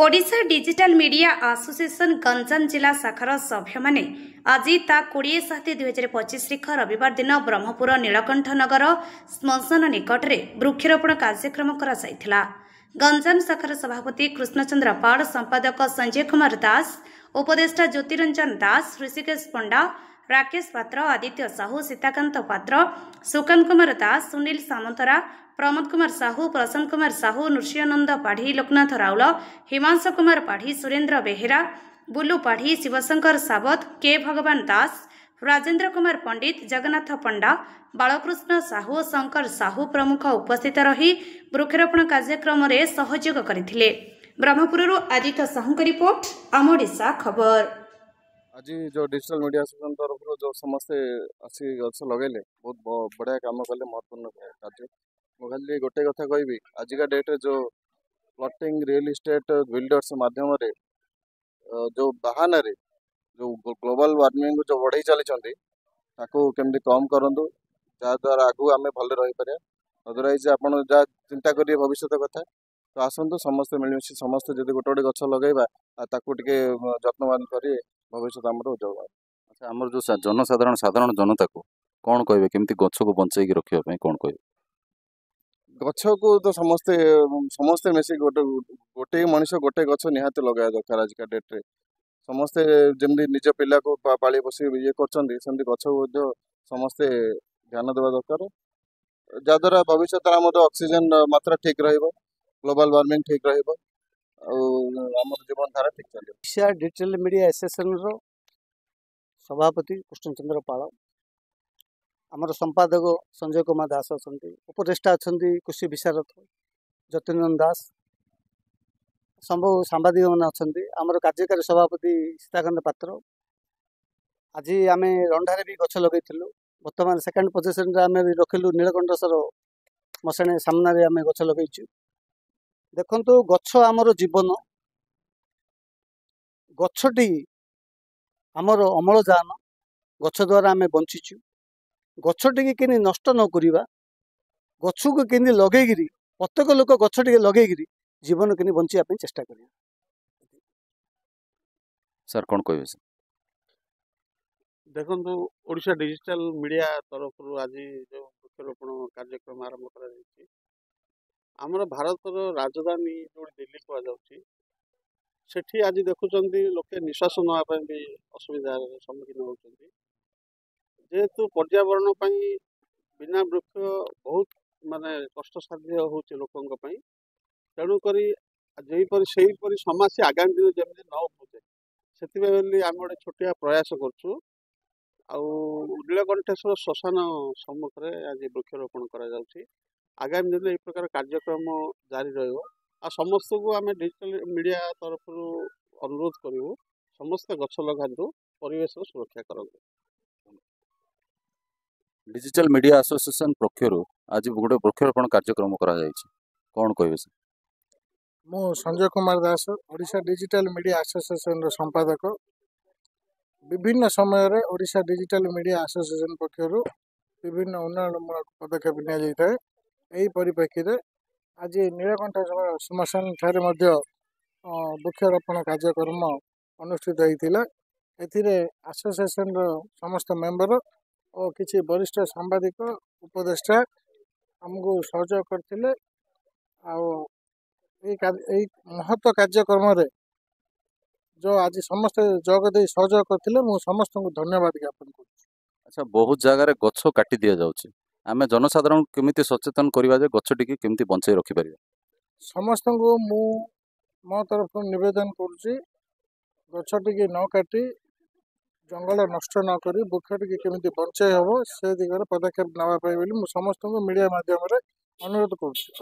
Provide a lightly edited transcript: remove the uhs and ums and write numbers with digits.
Odisha digital media association Ganjam जिला शाखार सभ्य माने आज ता 20/7/2025 रविवार दिन ब्रह्मपुर नीलकंठ नगर श्मशान निकट में वृक्षरोपण कार्यक्रम करा। गंजाम शाखार सभापति कृष्णचंद्र पाल, संपादक संजय कुमार दास, उपदेष्टा ज्योतिरंजन दास, ऋषिकेश पंडा, राकेश पात्र, आदित्य साहू, सीताकांत पात्र, सुकन कुमार दास, सुनील सामंतरा, प्रमोद कुमार साहू, प्रशांत कुमार साहू, नृसियानंद पाढ़ी, लोकनाथ राउल, हिमांश कुमार पाढ़ी, सुरेंद्र बेहेरा, बुलू पाढ़ी, शिवशंकर सावत, के भगवान दास, राजेंद्र कुमार पंडित, जगन्नाथ पंडा, बालकृष्ण साहू, शंकर साहू प्रमुख उपस्थित रही वृक्षरोपण कार्यक्रम में सहयोग करथिले। ब्रह्मपुर आदित्य साहू का रिपोर्ट, आम ओडिशा खबर। आज जो डिजिटल मीडिया एसोसिएशन तरफ जो समस्ते आसी गछ लगे बहुत बढ़िया काम कले, महत्वपूर्ण कार्य। मुझे गोटे कथा कहबी, आजिका डेट जो प्लॉटिंग रियल इस्टेट बिल्डर्स माध्यम जो बहाना जो ग्लोबल वार्मिंग जो बढ़ई चली केमती कम करूँ, जहाद्वारा आगू आम भले रही पारे। अदरवाइज आप चिंता करेंगे भविष्य कथा, तो आसतु समस्ते मिलमिशि समस्ते जब गोटे गोटे गछ लगेगा टे जत्नवान करेंगे, भविष्य आम उज्जवल। अच्छा, आमर जो साधारण जनता को कौन कहे केमती गछ को बंचाई रखा कौन कहे? गछ को तो समस्ते समस्ते मिसिक गोटे गोटे मनुष्य गोटे गछ निहाती लगे दरकार। आजिका डेट्रे समस्ते जमी निज पिला को पाली पोषी ये कर गछ समस्ते ध्यान देवा दरकार, जहाद्वारा भविष्य ऑक्सीजन मात्रा ठीक ग्लोबल वार्मिंग ठीक रम जीवन धारा ठीक चलो। ओडिशा डिजिटल मीडिया एसोसिएशन रो सभापति कृष्णचंद्र पाल, आमर संपादक संजय कुमार दास अच्छा, उपदेष्टा अच्छा कृषि विशारद ज्योतिरंजन दास, सब सांबादिक मैंने अच्छा, आमर कार्यकारी सभापति सीताकांत पात्र। आज आम रंधारे भी गछ लगे, बर्तमान सेकेंड पोजिशन आम रखिलु नीलकंठेश्वर मशाणी सामने आम गछ लगे। देखु गछ आमर जीवन, गछटी आमर अम्लजान, गछ द्वारा आम बंचीचु। गछटी कि नष्ट न करिबा, गछ को कि लगे प्रत्येक लोक गछटी लगे जीवन कि बंचापी चेष्टा करिया। सर कौन कहे? देखु ओडिशा डिजिटल मीडिया तरफ आज जो वृक्षरोपण कार्यक्रम आरंभ कर आमर भारत राजधानी जो दिल्ली कहुच्छी, सेठी आज देखुं लोके निश्वास नापी भी असुविधार सम्मुखीन होती, जेहेतु पर्यावरण बिना वृक्ष बहुत माने कष्टसाध्य हो लोकों, तेणुक समस्या आगामी दिन जमी न उपजे से आम गोटे छोटिया प्रयास करूँ। नीलकंठेश्वर श्मशान सम्मुख में आज वृक्षरोपण कर आगामी दिन एक प्रकार कार्यक्रम जारी समस्त को आम डिजिटल मीडिया तरफ अनुरोध करूँ, समस्त गछ लगातु, परिवेश सुरक्षा करूँ। डिजिटल मीडिया एसोसिएशन पक्षर आज गोटे वृक्षरोपण कार्यक्रम कौन कहे? मु Sanjay Kumar Das, Odisha digital media association संपादक। विभिन्न समय रे ओडिशा डिजिटल मीडिया एसोसिएशन पक्षर विभिन्न उन्नयनमूलक पदक्षेप नि परिप्रेक्षी में आज नीलकंठेश्वर श्मशान ठारे वृक्षरोपण कार्यक्रम अनुष्ठित होता। एसोसिएशन समस्त मेंबर और किसी वरिष्ठ सांबादिक उपदेष्टा आमको सहयोग करते। महत्व कार्यक्रम रे जो आज समस्त जगदे सहयोग करते, मु समस्त को धन्यवाद ज्ञापन कर। अच्छा, बहुत जगह गछ काटी दि जाउछि, आमे जनसाधारण केमिति सचेतन करबा जे गछटी के केमिति बंचाई रखि परिबा? समस्त को मु मो तरफ निवेदन करुछि, गछटी के न काटी जंगल नष्ट न करी वृक्षटी के केमिति बंचाई हबो से दिगरे पदक्षेप नवा पाई बोली मु समस्त को मीडिया माध्यम रे अनुरोध करुछि।